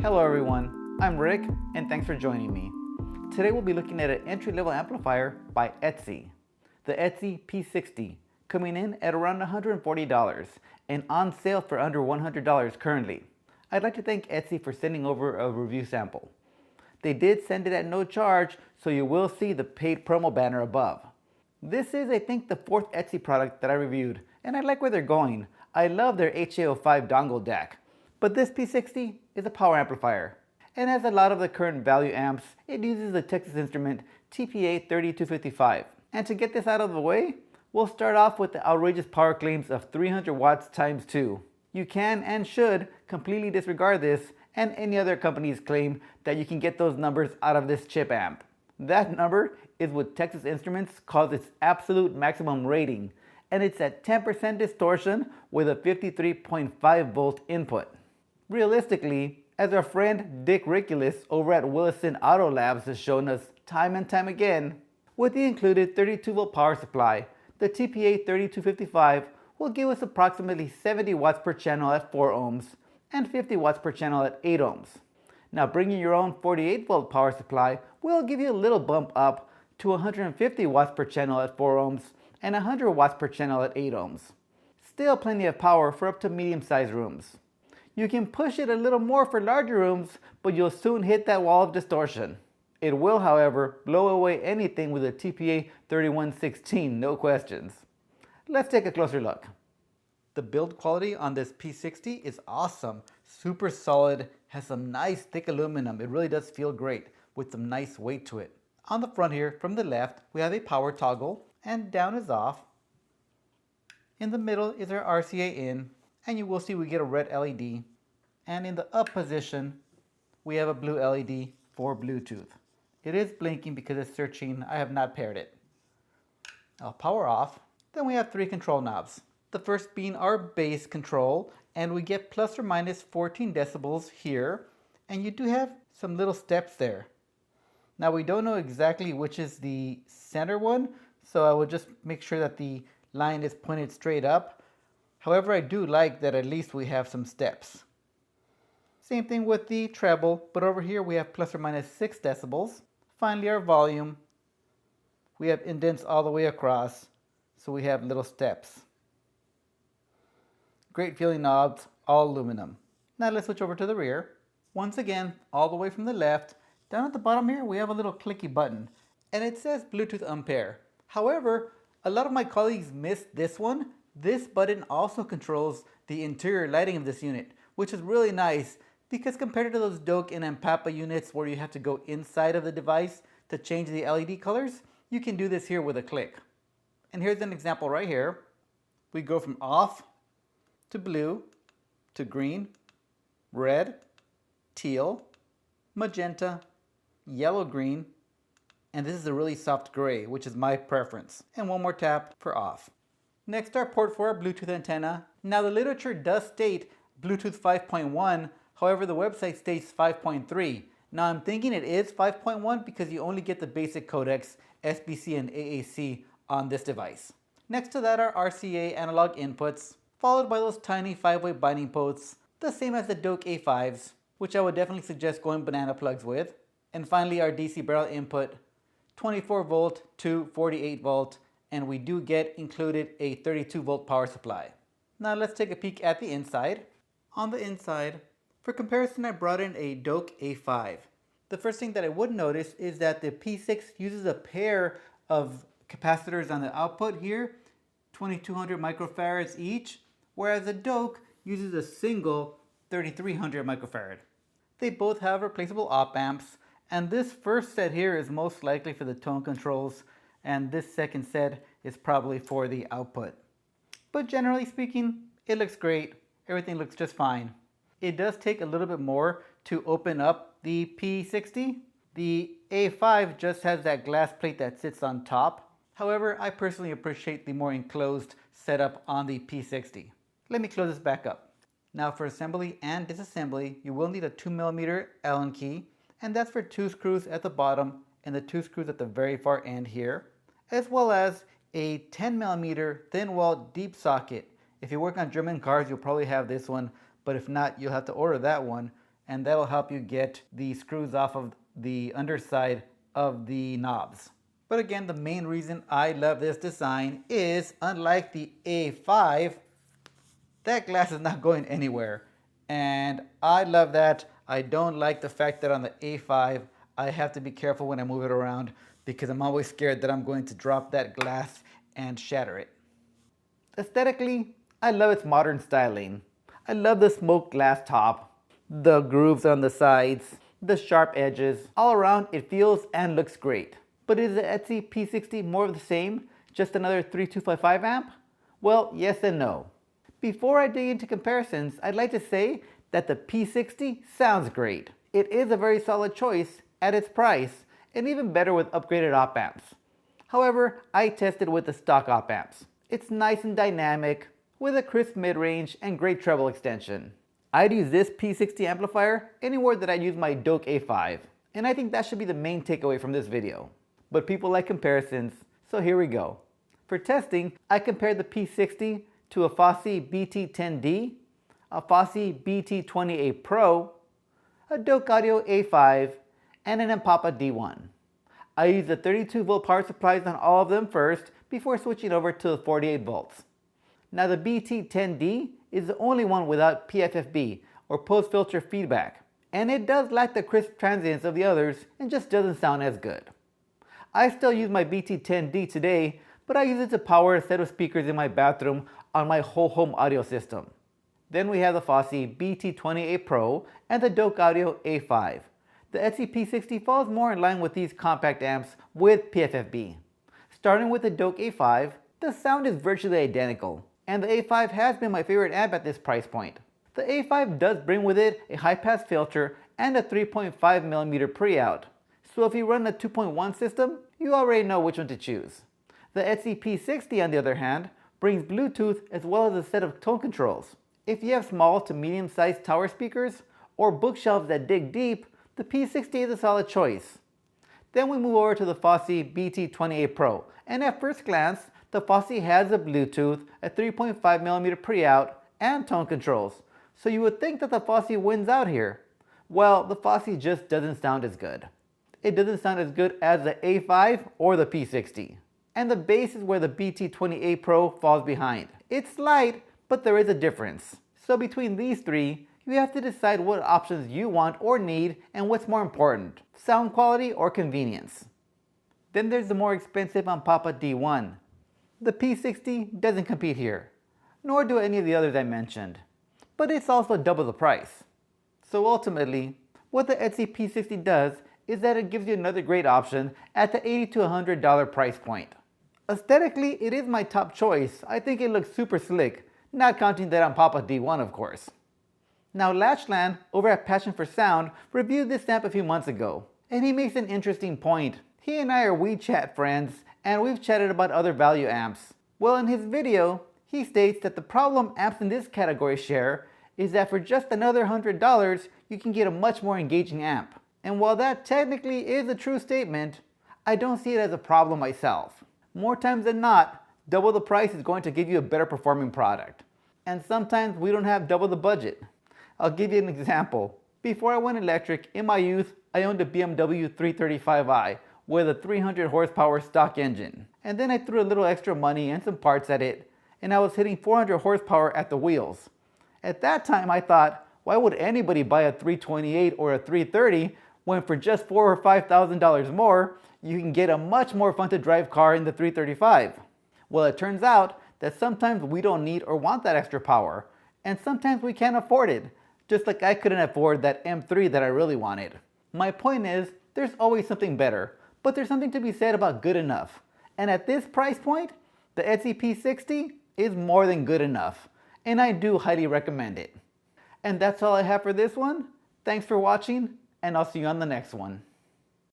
Hello everyone, I'm Rick and thanks for joining me. Today we'll be looking at an entry-level amplifier by Eytse. The Eytse P60, coming in at around $140 and on sale for under $100 currently. I'd like to thank Eytse for sending over a review sample. They did send it at no charge, so you will see the paid promo banner above. This is, I think, the fourth Eytse product that I reviewed, and I like where they're going. I love their HA05 dongle DAC. But this P60 is a power amplifier, and as a lot of the current value amps, it uses the Texas Instrument TPA3255. And to get this out of the way, we'll start off with the outrageous power claims of 300 watts times 2. You can and should completely disregard this and any other company's claim that you can get those numbers out of this chip amp. That number is what Texas Instruments calls its absolute maximum rating, and it's at 10% distortion with a 53.5 volt input. Realistically, as our friend Dick Rickulus over at Willison Auto Labs has shown us time and time again, with the included 32 volt power supply, the TPA3255 will give us approximately 70 watts per channel at 4 ohms and 50 watts per channel at 8 ohms. Now bringing your own 48 volt power supply will give you a little bump up to 150 watts per channel at 4 ohms and 100 watts per channel at 8 ohms. Still plenty of power for up to medium-sized rooms. You can push it a little more for larger rooms, but you'll soon hit that wall of distortion. It will, however, blow away anything with a TPA3116, no questions. Let's take a closer look. The build quality on this P60 is awesome, super solid, has some nice thick aluminum. It really does feel great with some nice weight to it. On the front here, from the left, we have a power toggle, and down is off. In the middle is our RCA in, and you will see we get a red LED. And in the up position, we have a blue LED for Bluetooth. It is blinking because it's searching. I have not paired it. I'll power off. Then we have 3 control knobs. The first being our bass control, and we get plus or minus 14 decibels here, and you do have some little steps there. Now we don't know exactly which is the center one, so I will just make sure that the line is pointed straight up. However, I do like that at least we have some steps. Same thing with the treble, but over here we have plus or minus 6 decibels. Finally, our volume. We have indents all the way across, so we have little steps. Great feeling knobs, all aluminum. Now let's switch over to the rear. Once again, all the way from the left, down at the bottom here we have a little clicky button, and it says Bluetooth Ampere. However, a lot of my colleagues missed this one. This button also controls the interior lighting of this unit, which is really nice because compared to those Doak and Ampapa units where you have to go inside of the device to change the LED colors, you can do this here with a click. And here's an example right here. We go from off to blue to green, red, teal, magenta, yellow-green, and this is a really soft gray, which is my preference. And one more tap for off. Next, our port for our Bluetooth antenna. Now the literature does state Bluetooth 5.1, however the website states 5.3. Now I'm thinking it is 5.1 because you only get the basic codecs, SBC and AAC on this device. Next to that are RCA analog inputs, followed by those tiny 5-way binding posts, the same as the Doak A5s, which I would definitely suggest going banana plugs with. And finally our DC barrel input, 24 volt to 48 volt, and we do get included a 32 volt power supply. Now let's take a peek at the inside. On the inside, for comparison, I brought in a Doak A5. The first thing that I would notice is that the P6 uses a pair of capacitors on the output here, 2200 microfarads each, whereas the Doak uses a single 3300 microfarad. They both have replaceable op amps, and this first set here is most likely for the tone controls, and this second set is probably for the output. But generally speaking, it looks great. Everything looks just fine. It does take a little bit more to open up the P60. The A5 just has that glass plate that sits on top. However, I personally appreciate the more enclosed setup on the P60. Let me close this back up. Now for assembly and disassembly, you will need a 2mm Allen key, and that's for 2 screws at the bottom and the 2 screws at the very far end here, as well as a 10mm thin wall deep socket. If you work on German cars, you'll probably have this one, but if not, you'll have to order that one. and that'll help you get the screws off of the underside of the knobs. But again, the main reason I love this design is, unlike the A5, that glass is not going anywhere. And I love that. I don't like the fact that on the A5, I have to be careful when I move it around because I'm always scared that I'm going to drop that glass and shatter it. Aesthetically, I love its modern styling. I love the smoked glass top, the grooves on the sides, the sharp edges. All around, it feels and looks great. But is the Eytse P60 more of the same? Just another 3255 amp? Well, yes and no. Before I dig into comparisons, I'd like to say that the P60 sounds great. It is a very solid choice at its price, and even better with upgraded op amps. However, I tested with the stock op amps. It's nice and dynamic, with a crisp mid-range and great treble extension. I'd use this P60 amplifier anywhere that I'd use my Doak A5, and I think that should be the main takeaway from this video. But people like comparisons, so here we go. For testing, I compared the P60 to a Fosse BT10D, a Fosse BT20A Pro, a Doak Audio A5, and an Impapa D1. I used the 32 volt power supplies on all of them first before switching over to the 48 volts. Now the BT10D is the only one without PFFB or post filter feedback, and it does lack the crisp transients of the others and just doesn't sound as good. I still use my BT10D today, but I use it to power a set of speakers in my bathroom on my whole home audio system. Then we have the Fosse BT20A Pro and the Doak Audio A5. The Eytse P60 falls more in line with these compact amps with PFFB. Starting with the Doak A5, the sound is virtually identical, and the A5 has been my favorite amp at this price point. The A5 does bring with it a high-pass filter and a 3.5mm pre-out, so if you run a 2.1 system, you already know which one to choose. The Eytse P60, on the other hand, brings Bluetooth as well as a set of tone controls. If you have small to medium-sized tower speakers or bookshelves that dig deep, the P60 is a solid choice. Then we move over to the Fosse BT20A Pro, and at first glance, the Fosse has a Bluetooth, a 3.5mm pre-out, and tone controls, so you would think that the Fosse wins out here. Well, the Fosse just doesn't sound as good. It doesn't sound as good as the A5 or the P60. And the bass is where the BT20A Pro falls behind. It's slight, but there is a difference. So between these three, you have to decide what options you want or need and what's more important, sound quality or convenience. Then there's the more expensive Impapa D1. The P60 doesn't compete here, nor do any of the others I mentioned, but it's also double the price. So ultimately, what the Eytse P60 does is that it gives you another great option at the $80 to $100 price point. Aesthetically, it is my top choice. I think it looks super slick, not counting that Impapa D1 of course. Now Latchland over at Passion for Sound reviewed this amp a few months ago, and he makes an interesting point. He and I are WeChat friends, and we've chatted about other value amps. Well, in his video, he states that the problem amps in this category share is that for just another $100, you can get a much more engaging amp. And while that technically is a true statement, I don't see it as a problem myself. More times than not, double the price is going to give you a better performing product. And sometimes we don't have double the budget. I'll give you an example. Before I went electric, in my youth, I owned a BMW 335i with a 300 horsepower stock engine. And then I threw a little extra money and some parts at it, and I was hitting 400 horsepower at the wheels. At that time I thought, why would anybody buy a 328 or a 330 when for just $4,000 or $5,000 more, you can get a much more fun to drive car in the 335? Well, it turns out that sometimes we don't need or want that extra power, and sometimes we can't afford it, just like I couldn't afford that M3 that I really wanted. My point is, there's always something better, but there's something to be said about good enough. And at this price point, the Eytse P60 is more than good enough, and I do highly recommend it. And that's all I have for this one. Thanks for watching, and I'll see you on the next one.